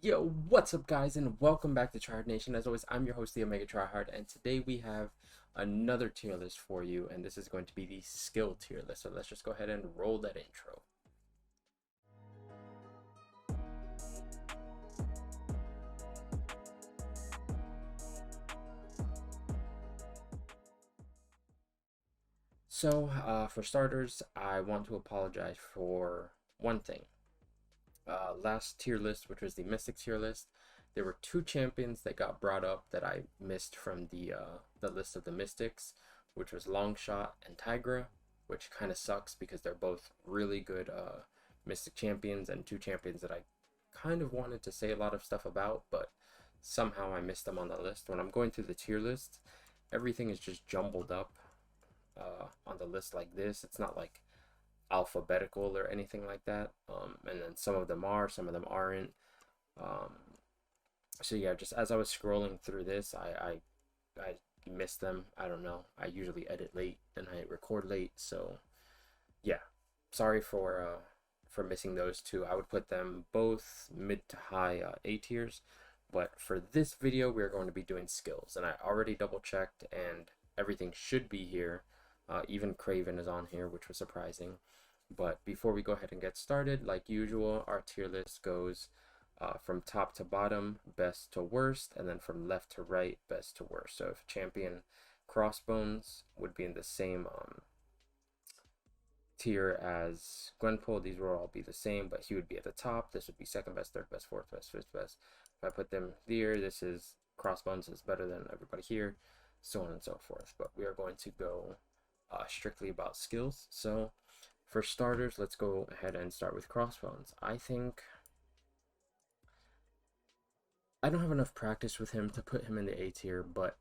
Yo, what's up, guys, and welcome back to Tryhard Nation. As always, I'm your host, the omegatryhard, and today we have another tier list for you, and this is going to be the skill tier list. So let's just go ahead and roll that intro. For starters, I want to apologize for one thing. Last tier list, which was the Mystic tier list, there were two champions that got brought up that I missed from the list of the Mystics, which was Longshot and Tigra, which kind of sucks because they're both really good Mystic champions and two champions that I kind of wanted to say a lot of stuff about, but somehow I missed them on the list. When I'm going through the tier list, everything is just jumbled up on the list like this. It's not like alphabetical or anything like that. And then some of them are, some of them aren't. Um, so yeah, just as I was scrolling through this, I missed them. I don't know. I usually edit late and I record late, so yeah. Sorry for missing those two. I would put them both mid to high A tiers, but for this video we're going to be doing skills, and I already double checked and everything should be here. Even Craven is on here, which was surprising. But before we go ahead and get started, like usual, our tier list goes from top to bottom, best to worst, and then from left to right, best to worst. So if champion Crossbones would be in the same tier as Gwenpool, these will all be the same, but he would be at the top. This would be second best, third best, fourth best, fifth best. If I put them here, this is Crossbones is better than everybody here, so on and so forth. But we are going to go strictly about skills. So for starters, let's go ahead and start with Crossbones. I don't have enough practice with him to put him in the A tier, but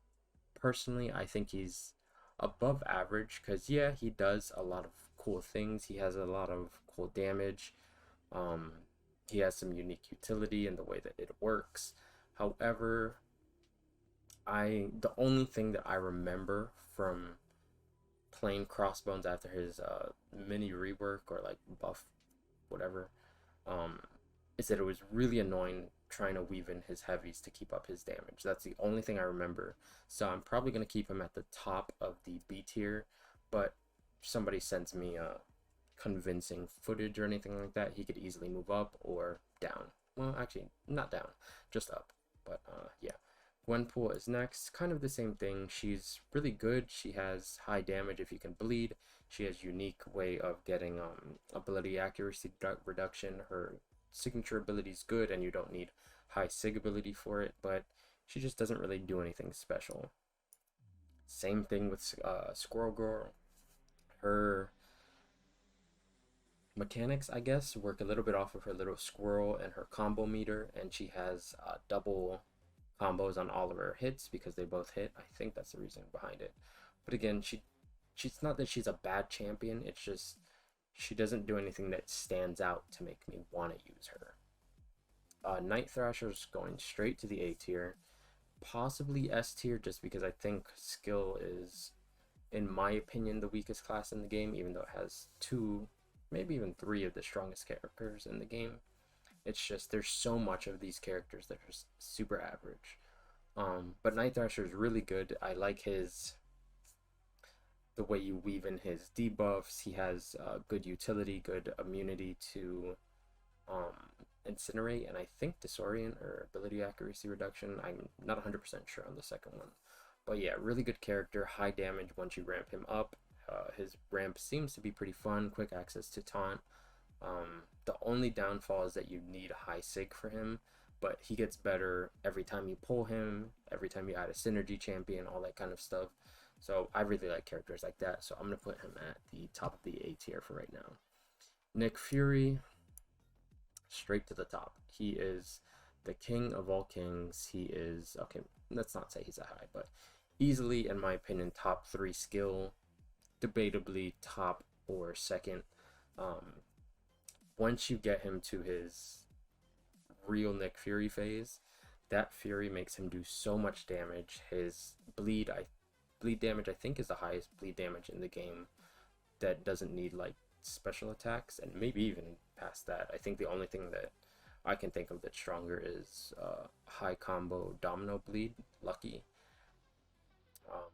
personally, I think he's above average because, yeah, he does a lot of cool things. He has a lot of cool damage. Um, he has some unique utility in the way that it works. However, the only thing that I remember from playing Crossbones after his mini rework or like buff, whatever, um, is that it was really annoying trying to weave in his heavies to keep up his damage. That's the only thing I remember. So I'm probably going to keep him at the top of the B tier, but if somebody sends me convincing footage or anything like that, he could easily move up or down. Well, actually, not down, just up. But yeah. Gwenpool is next. Kind of the same thing. She's really good. She has high damage if you can bleed. She has unique way of getting ability accuracy reduction. Her signature ability is good and you don't need high sig ability for it, but she just doesn't really do anything special. Same thing with Squirrel Girl. Her mechanics, I guess, work a little bit off of her little squirrel and her combo meter, and she has double combos on all of her hits because they both hit. I think that's the reason behind it. But again, she's not that she's a bad champion, it's just she doesn't do anything that stands out to make me want to use her. Night Thrasher's going straight to the A tier, possibly S tier, just because I think skill is, in my opinion, the weakest class in the game, even though it has two, maybe even three of the strongest characters in the game. It's just there's so much of these characters that are just super average. But Night Thrasher is really good. I like the way you weave in his debuffs. He has good utility, good immunity to incinerate, and I think disorient or ability accuracy reduction. I'm not 100% sure on the second one, but yeah, really good character. High damage once you ramp him up. His ramp seems to be pretty fun. Quick access to taunt. The only downfall is that you need a high sig for him, but he gets better every time you pull him, every time you add a synergy champion, all that kind of stuff. So I really like characters like that, so I'm going to put him at the top of the A tier for right now. Nick Fury, straight to the top. He is the king of all kings. He is, okay, let's not say he's a high, but easily, in my opinion, top 3 skill, debatably top or second. Once you get him to his real Nick Fury phase, that Fury makes him do so much damage. His bleed damage I think is the highest bleed damage in the game that doesn't need like special attacks, and maybe even past that. I think the only thing that I can think of that's stronger is high combo domino bleed, Lucky. Um,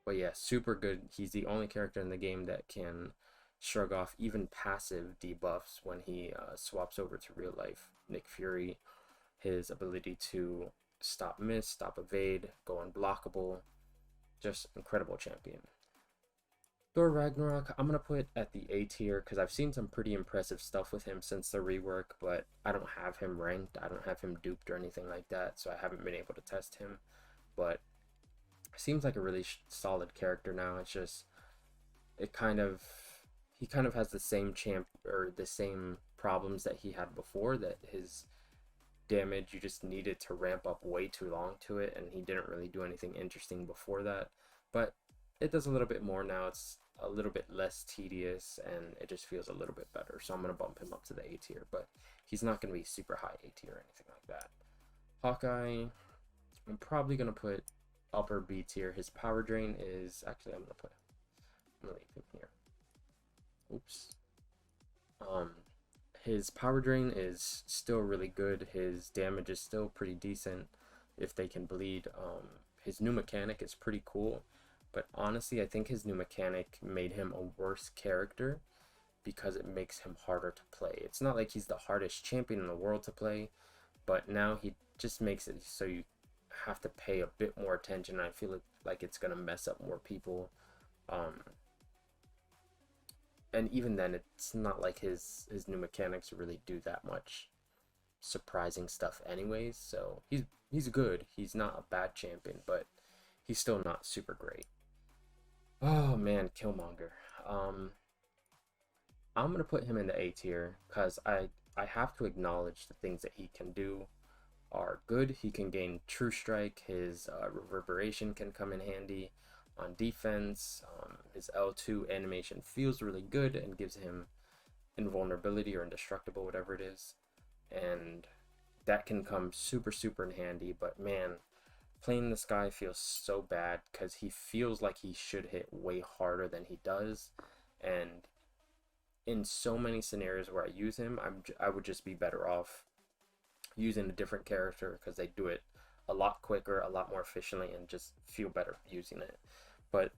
but yeah, super good. He's the only character in the game that can shrug off even passive debuffs when he swaps over to real life. Nick Fury, his ability to stop miss, stop evade, go unblockable, just incredible champion. Thor Ragnarok, I'm going to put at the A tier because I've seen some pretty impressive stuff with him since the rework, but I don't have him ranked. I don't have him duped or anything like that, so I haven't been able to test him. But seems like a really solid character now. It's just, it kind of, he kind of has the same the same problems that he had before, that his damage, you just needed to ramp up way too long to it, and he didn't really do anything interesting before that. But it does a little bit more now. It's a little bit less tedious, and it just feels a little bit better. So I'm going to bump him up to the A tier, but he's not going to be super high A tier or anything like that. Hawkeye, I'm probably going to put upper B tier. His power drain is, actually I'm going to leave him here. Oops. His power drain is still really good. His damage is still pretty decent if they can bleed. His new mechanic is pretty cool. But honestly, I think his new mechanic made him a worse character because it makes him harder to play. It's not like he's the hardest champion in the world to play, but now he just makes it so you have to pay a bit more attention. I feel like it's going to mess up more people. And even then, it's not like his new mechanics really do that much surprising stuff anyways. So he's good. He's not a bad champion, but he's still not super great. Oh man, Killmonger. I'm gonna put him in the A tier because I have to acknowledge the things that he can do are good. He can gain True Strike. His reverberation can come in handy on defense. His L2 animation feels really good and gives him invulnerability or indestructible, whatever it is, and that can come super in handy. But man, playing this guy feels so bad because he feels like he should hit way harder than he does, and in so many scenarios where I use him, I would just be better off using a different character because they do it a lot quicker, a lot more efficiently, and just feel better using it. But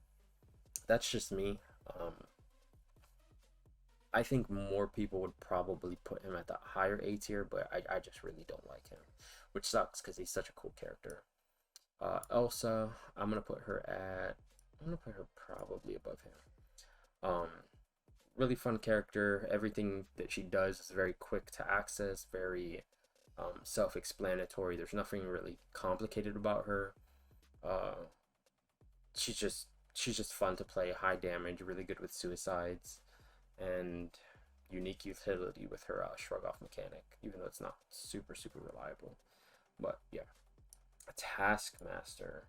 that's just me. I think more people would probably put him at the higher A tier, but I just really don't like him, which sucks because he's such a cool character. Elsa, I'm gonna put her probably above him. Really fun character. Everything that she does is very quick to access, very self-explanatory. There's nothing really complicated about her. She's just fun to play. High damage, really good with suicides, and unique utility with her shrug off mechanic, even though it's not super reliable. But yeah. Taskmaster.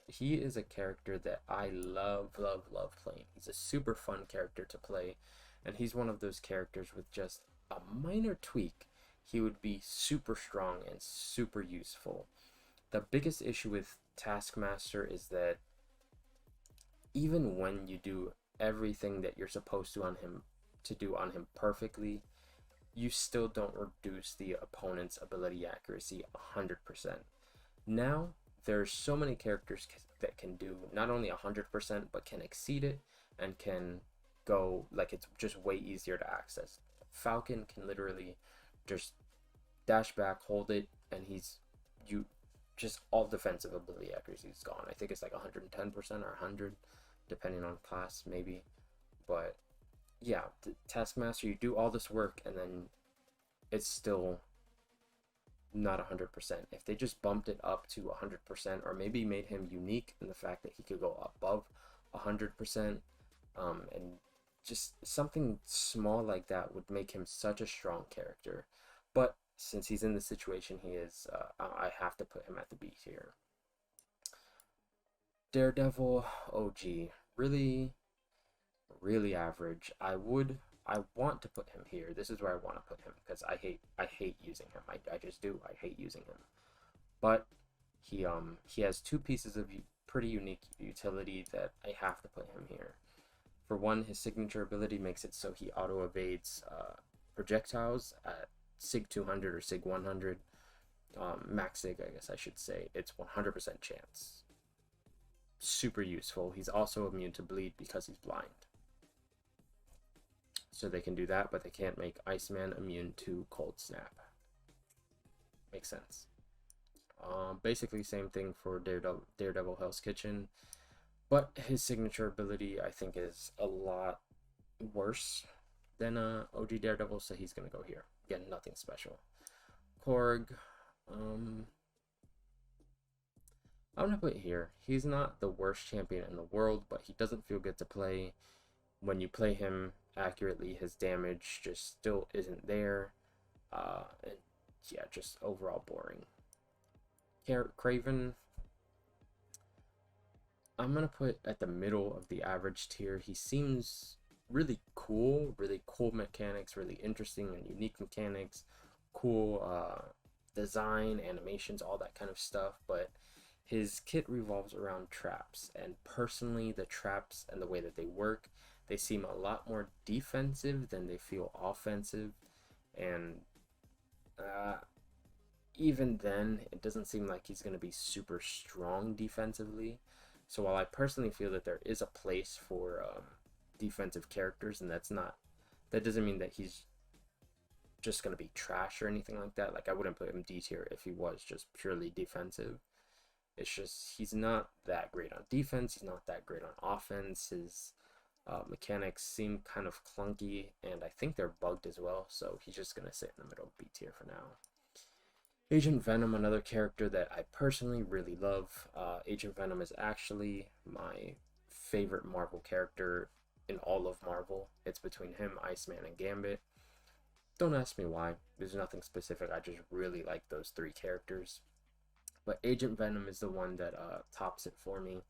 He is a character that I love playing. He's a super fun character to play, and he's one of those characters with just a minor tweak, he would be super strong and super useful. The biggest issue with Taskmaster is that even when you do everything that you're supposed to do on him perfectly, you still don't reduce the opponent's ability accuracy 100%. Now, there's so many characters that can do not only 100%, but can exceed it and can go, like, it's just way easier to access. Falcon can literally just dash back, hold it, and just all defensive ability accuracy is gone. I think it's like 110% or 100, depending on class, maybe. But yeah, the Taskmaster, you do all this work and then it's still not 100%. If they just bumped it up to 100%, or maybe made him unique in the fact that he could go above 100%, and just something small like that would make him such a strong character. But since he's in the situation he is, I have to put him at the B tier. Daredevil, OG, really average. I want to put him here. This is where I want to put him because I hate using him. I just do. I hate using him. But he has two pieces of pretty unique utility that I have to put him here. For one, his signature ability makes it so he auto evades projectiles at Sig 200 or Sig 100, max Sig, I guess I should say, it's 100% chance. Super useful. He's also immune to bleed because he's blind. So they can do that, but they can't make Iceman immune to Cold Snap. Makes sense. Basically same thing for Daredevil Hell's Kitchen, but his signature ability I think is a lot worse than OG Daredevil, so he's gonna go here. Again, nothing special. Korg, I'm gonna put it here. He's not the worst champion in the world, but he doesn't feel good to play. When you play him accurately, his damage just still isn't there. And yeah, just overall boring. Craven, I'm gonna put at the middle of the average tier. He seems really cool mechanics, really interesting and unique mechanics, cool design, animations, all that kind of stuff, but his kit revolves around traps, and personally the traps and the way that they work, they seem a lot more defensive than they feel offensive, and even then it doesn't seem like he's going to be super strong defensively. So while I personally feel that there is a place for defensive characters, and that doesn't mean that he's just going to be trash or anything like that. Like, I wouldn't put him D tier if he was just purely defensive. It's just he's not that great on defense, he's not that great on offense. His mechanics seem kind of clunky, and I think they're bugged as well, so he's just going to sit in the middle of B tier for now. Agent Venom, another character that I personally really love. Agent Venom is actually my favorite Marvel character in all of Marvel. It's between him, Iceman, and Gambit. Don't ask me why. There's nothing specific. I just really like those three characters. But Agent Venom is the one that tops it for me.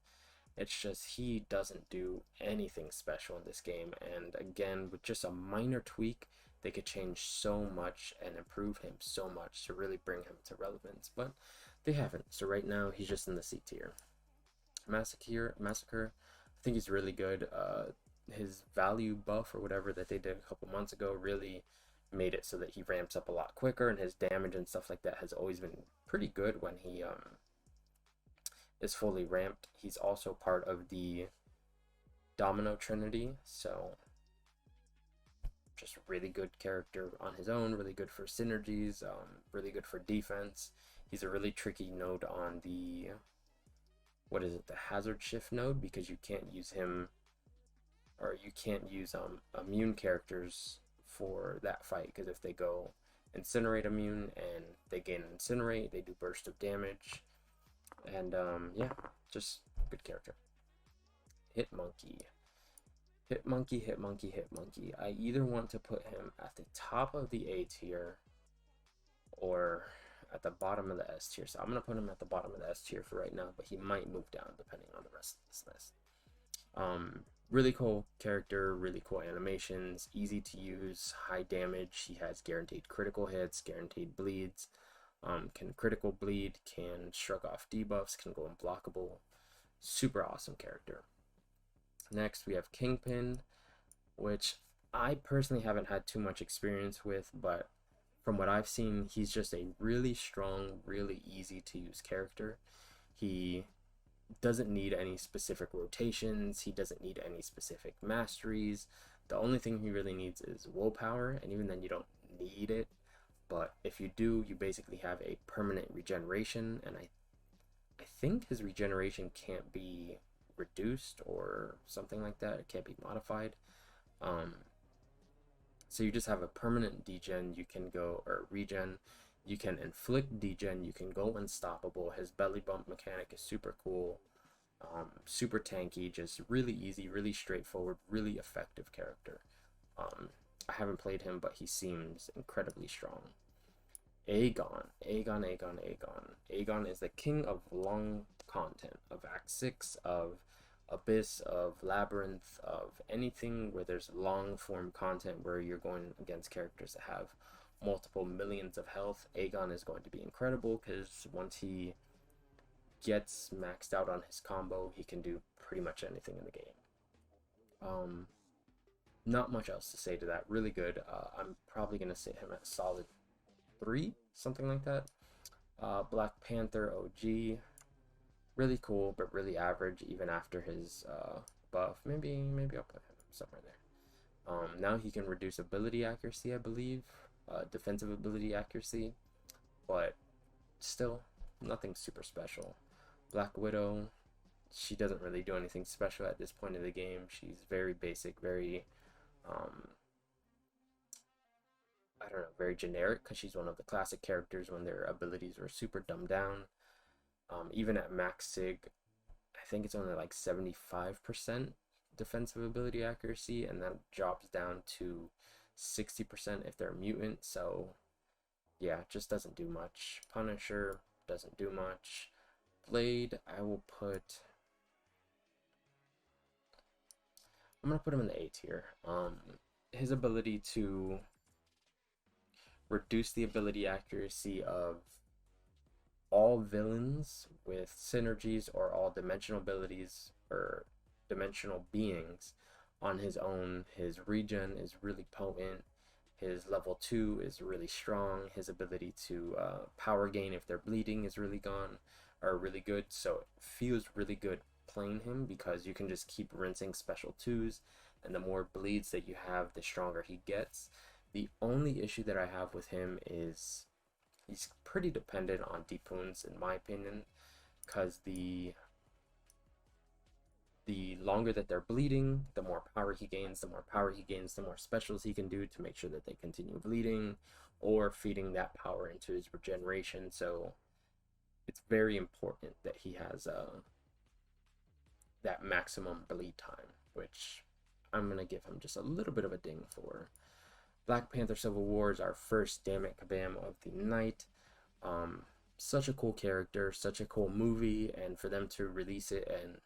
It's just he doesn't do anything special in this game. And again, with just a minor tweak, they could change so much and improve him so much to really bring him to relevance. But they haven't. So right now, he's just in the C tier. Massacre, I think he's really good. His value buff or whatever that they did a couple months ago really made it so that he ramps up a lot quicker, and his damage and stuff like that has always been pretty good when he is fully ramped. He's also part of the Domino Trinity, so just really good character on his own, really good for synergies, really good for defense. He's a really tricky node on the, what is it, the hazard shift node, because you can't use him, or you can't use immune characters for that fight, because if they go incinerate immune and they gain incinerate, they do burst of damage. And yeah, just good character. Hitmonkey. I either want to put him at the top of the A tier or at the bottom of the S tier. So I'm going to put him at the bottom of the S tier for right now, but he might move down depending on the rest of this list. Really cool character, really cool animations, easy to use, high damage. He has guaranteed critical hits, guaranteed bleeds, can critical bleed, can shrug off debuffs, can go unblockable. Super awesome character. Next, we have Kingpin, which I personally haven't had too much experience with, but from what I've seen, he's just a really strong, really easy to use character. He doesn't need any specific rotations, he doesn't need any specific masteries. The only thing he really needs is willpower, and even then you don't need it, but if you do, you basically have a permanent regeneration, and I think his regeneration can't be reduced or something like that. It can't be modified. So you just have a permanent degen. You can go, or regen, you can inflict degen, you can go unstoppable. His belly bump mechanic is super cool, super tanky, just really easy, really straightforward, really effective character. I haven't played him, but he seems incredibly strong. Aegon is the king of long content, of Act 6, of Abyss, of Labyrinth, of anything where there's long form content where you're going against characters that have multiple millions of health. Aegon is going to be incredible, because once he gets maxed out on his combo, he can do pretty much anything in the game. Not much else to say to that. Really good. I'm probably gonna sit him at solid 3, something like that. Black Panther OG, really cool, but really average even after his buff. Maybe I'll put him somewhere there. Now he can reduce ability accuracy, I believe, defensive ability accuracy, but still nothing super special. Black Widow, she doesn't really do anything special at this point in the game. She's very basic, very um, I don't know, very generic because she's one of the classic characters when their abilities were super dumbed down. Even at max sig, I think it's only like 75% defensive ability accuracy, and that drops down to 60% if they're mutant. So yeah, it just doesn't do much. Punisher doesn't do much. Blade, I'm gonna put him in the A tier. His ability to reduce the ability accuracy of all villains with synergies or all dimensional abilities or dimensional beings on his own. His regen is really potent. His level 2 is really strong. His ability to power gain if they're bleeding is really good. So it feels really good playing him because you can just keep rinsing special 2s, and the more bleeds that you have, the stronger he gets. The only issue that I have with him is he's pretty dependent on deep wounds, in my opinion, because the longer that they're bleeding, the more power he gains. The more power he gains, the more specials he can do to make sure that they continue bleeding or feeding that power into his regeneration. So it's very important that he has that maximum bleed time, which I'm gonna give him just a little bit of a ding for. Black Panther Civil War is our first Damn It Kabam of the night. Such a cool character, such a cool movie, and for them to release it and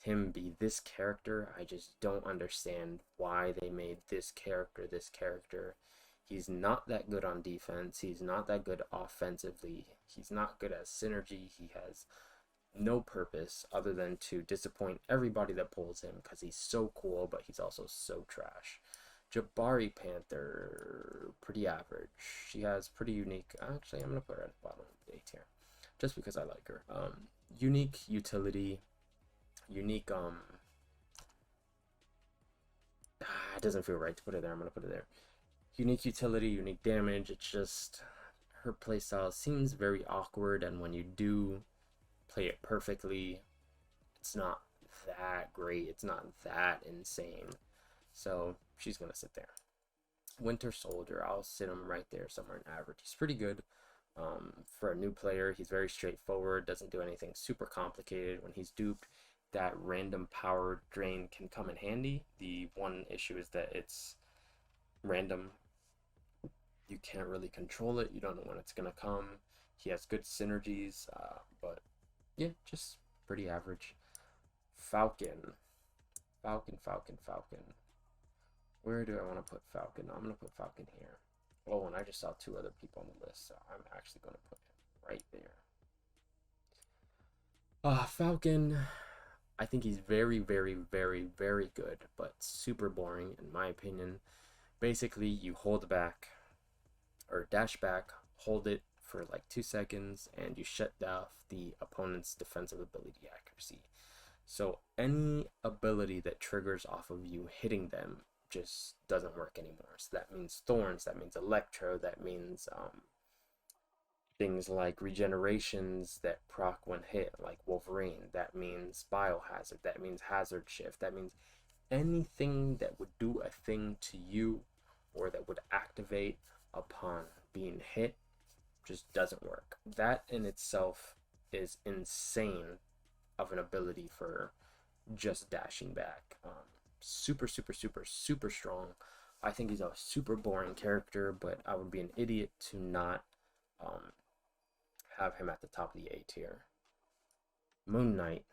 him be this character, I just don't understand why they made this character this character. He's not that good on defense. He's not that good offensively. He's not good at synergy. He has no purpose other than to disappoint everybody that pulls him because he's so cool, but he's also so trash. Jabari Panther, pretty average. She has pretty unique. Actually, I'm gonna put her at the bottom of the A tier, just because I like her. Unique utility, unique. It doesn't feel right to put it there. I'm gonna put it there. Unique utility, unique damage. It's just her playstyle seems very awkward, and when you do play it perfectly, it's not that great. It's not that insane. So she's gonna sit there. Winter Soldier, I'll sit him right there somewhere in average. He's pretty good. For a new player, he's very straightforward, doesn't do anything super complicated. When he's duped, that random power drain can come in handy. The one issue is that it's random. You can't really control it. You don't know when it's gonna come. He has good synergies, but yeah, just pretty average. Falcon. Falcon. Where do I want to put Falcon? I'm going to put Falcon here. Oh, and I just saw 2 other people on the list, so I'm actually going to put him right there. Falcon, I think he's very, very, very, very good, but super boring in my opinion. Basically, you hold back, or dash back, hold it for like 2 seconds, and you shut off the opponent's defensive ability accuracy. So any ability that triggers off of you hitting them just doesn't work anymore. So that means thorns, that means electro, that means things like regenerations that proc when hit, like Wolverine, that means biohazard, that means hazard shift, that means anything that would do a thing to you or that would activate upon being hit just doesn't work. That in itself is insane of an ability for just dashing back. Super strong. I think he's a super boring character, but I would be an idiot to not have him at the top of the A tier. Moon Knight,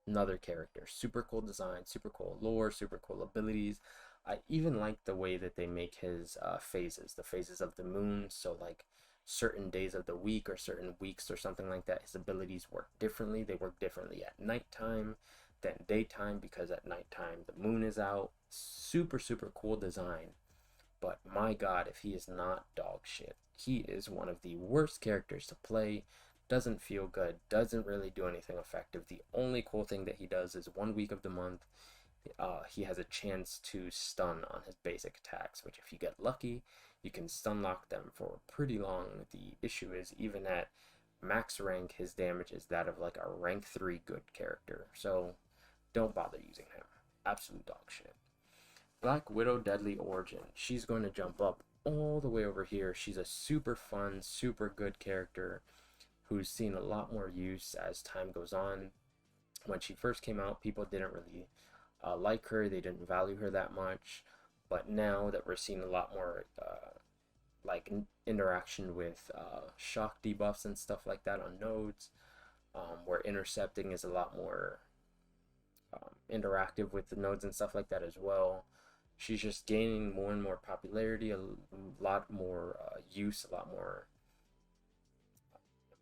another character, super cool design, super cool lore, super cool abilities. I even like the way that they make his phases, the phases of the moon. So like certain days of the week or certain weeks or something like that, his abilities work differently. They work differently at nighttime. than daytime, because at nighttime the moon is out. Super, super cool design. But my god, if he is not dog shit. He is one of the worst characters to play. Doesn't feel good. Doesn't really do anything effective. The only cool thing that he does is 1 week of the month, he has a chance to stun on his basic attacks, which if you get lucky, you can stun lock them for pretty long. The issue is, even at max rank, his damage is that of like a rank 3 good character. So don't bother using him. Absolute dog shit. Black Widow Deadly Origin. She's going to jump up all the way over here. She's a super fun, super good character who's seen a lot more use as time goes on. When she first came out, people didn't really like her. They didn't value her that much. But now that we're seeing a lot more like interaction with shock debuffs and stuff like that on nodes, where intercepting is a lot more interactive with the nodes and stuff like that as well. She's just gaining more and more popularity, a lot more use, a lot more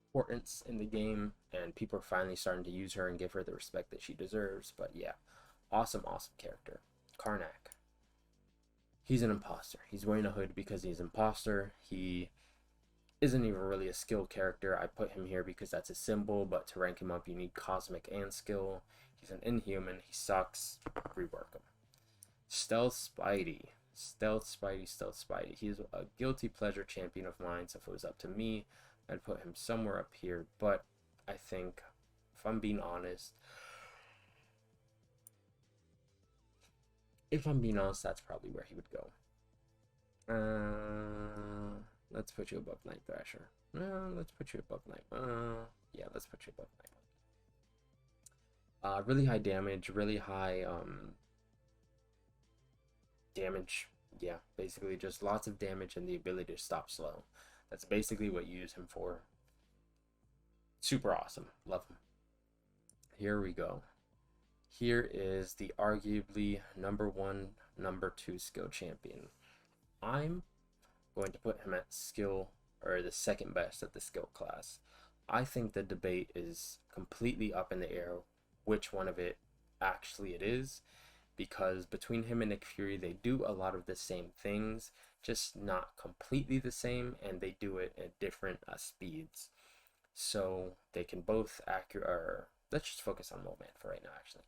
importance in the game, and people are finally starting to use her and give her the respect that she deserves. But yeah, awesome, awesome character. Karnak. He's an imposter. He's wearing a hood because he's an imposter. He isn't even really a skill character. I put him here because that's a symbol, but to rank him up, you need cosmic and skill. He's an inhuman. He sucks. Rework him. Stealth Spidey. Stealth Spidey, Stealth Spidey. He's a guilty pleasure champion of mine, so if it was up to me, I'd put him somewhere up here. But I think, if I'm being honest, that's probably where he would go. Let's put you above Night Thrasher. Let's put you above Night. Yeah, let's put you above Night. Really high damage, really high damage. Yeah, basically just lots of damage and the ability to stop slow. That's basically what you use him for. Super awesome. Love him. Here we go. Here is the arguably number 1, number 2 skill champion. I'm going to put him at skill, or the second best at the skill class. I think the debate is completely up in the air which one of it actually it is, because between him and Nick Fury, they do a lot of the same things, just not completely the same, and they do it at different speeds. So they can both or let's just focus on Moman for right now, actually.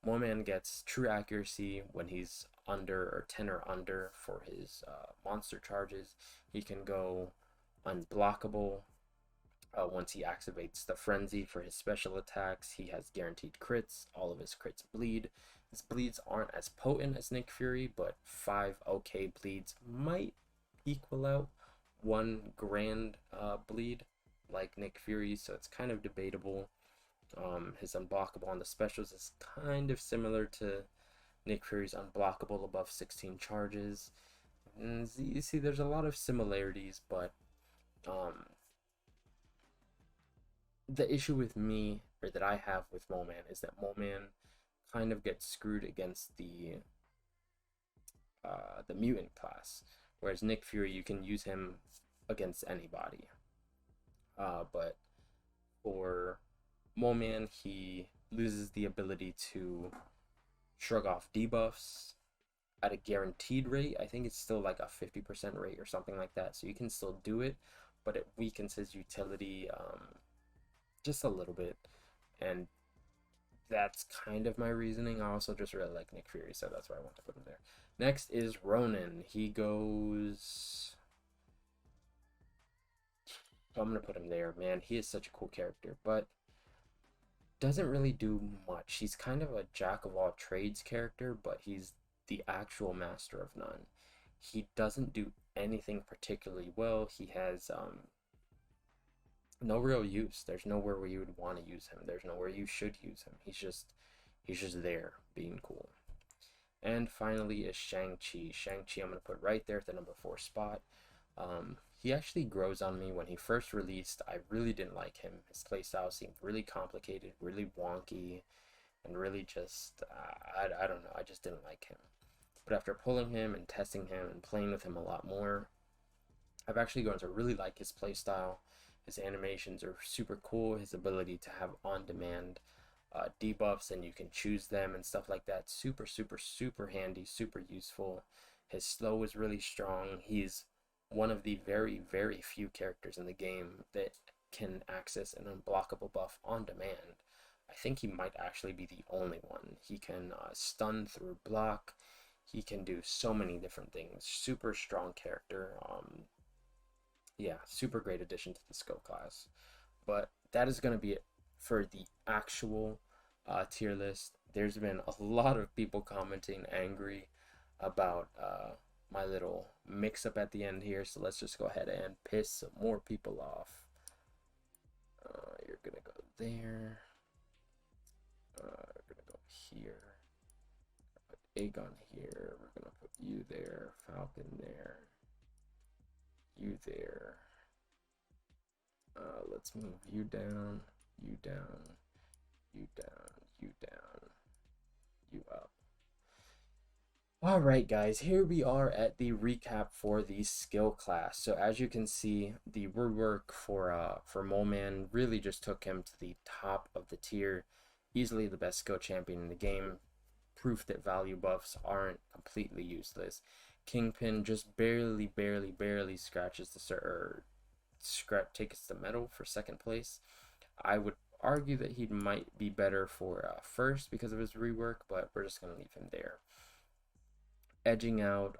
Moman gets true accuracy when he's under, or 10 or under, for his monster charges. He can go unblockable once he activates the frenzy for his special attacks. He has guaranteed crits. All of his crits bleed. His bleeds aren't as potent as Nick Fury, but 5 okay bleeds might equal out 1 grand bleed like Nick Fury, so it's kind of debatable. His unblockable on the specials is kind of similar to Nick Fury's unblockable above 16 charges. And you see, there's a lot of similarities, but the issue with me, or that I have with Moman, is that Moman kind of gets screwed against the mutant class, whereas Nick Fury, you can use him against anybody. But for Moman, he loses the ability to shrug off debuffs at a guaranteed rate. I think it's still like a 50% rate or something like that, so you can still do it, but it weakens his utility just a little bit, and that's kind of my reasoning. I also just really like Nick Fury, so that's why I want to put him there. Next is Ronan. He goes... I'm going to put him there. Man, he is such a cool character, but doesn't really do much. He's kind of a jack of all trades character, but he's the actual master of none. He doesn't do anything particularly well. He has no real use. There's nowhere where you would want to use him. There's nowhere you should use him. He's just there being cool. And finally is Shang-Chi. Shang-Chi I'm going to put right there at the number 4 spot. He actually grows on me. When he first released, I really didn't like him. His playstyle seemed really complicated, really wonky, and really just, I don't know, I just didn't like him. But after pulling him and testing him and playing with him a lot more, I've actually grown to really like his playstyle. His animations are super cool. His ability to have on-demand debuffs, and you can choose them and stuff like that. Super, super, super handy, super useful. His slow is really strong. He's one of the very, very few characters in the game that can access an unblockable buff on demand. I think he might actually be the only one. He can stun through block. He can do so many different things. Super strong character. Yeah, super great addition to the skill class. But that is going to be it for the actual tier list. There's been a lot of people commenting angry about my little mix up at the end here, so let's just go ahead and piss some more people off. You're gonna go there. We're gonna go here. Put Aegon here. We're gonna put you there. Falcon there. You there. Let's move you down. You down. You down. You down. You up. Alright guys, here we are at the recap for the skill class. So as you can see, the rework for Mole Man really just took him to the top of the tier. Easily the best skill champion in the game. Proof that value buffs aren't completely useless. Kingpin just barely scratches the takes the medal for second place. I would argue that he might be better for first because of his rework, but we're just gonna leave him there. Edging out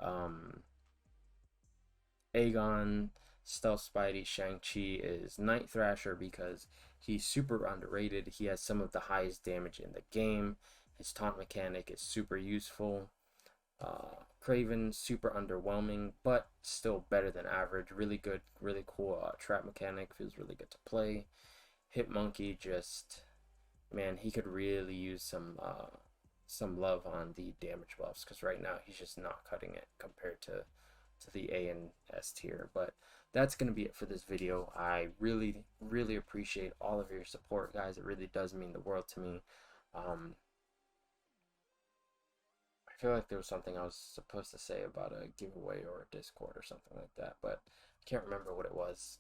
Aegon, Stealth Spidey, Shang-Chi is Night Thrasher because he's super underrated. He has some of the highest damage in the game. His taunt mechanic is super useful. Craven, super underwhelming, but still better than average. Really good, really cool trap mechanic. Feels really good to play. Hitmonkey, just, man, he could really use some love on the damage buffs, because right now he's just not cutting it compared to the A and S tier. But that's going to be it for this video. I really appreciate all of your support, guys. It really does mean the world to me. I feel like there was something I was supposed to say about a giveaway or a Discord or something like that, but I can't remember what it was.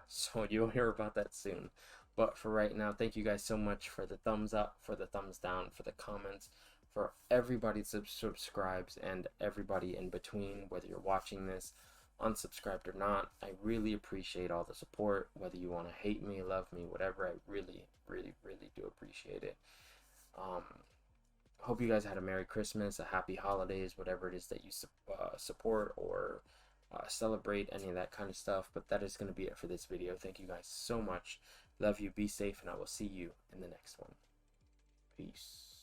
So you'll hear about that soon. But for right now, thank you guys so much for the thumbs up, for the thumbs down, for the comments, for everybody that subscribes and everybody in between, whether you're watching this unsubscribed or not. I really appreciate all the support, whether you want to hate me, love me, whatever. I really do appreciate it. Hope you guys had a Merry Christmas, a Happy Holidays, whatever it is that you support or celebrate, any of that kind of stuff. But that is going to be it for this video. Thank you guys so much. Love you. Be safe, and I will see you in the next one. Peace.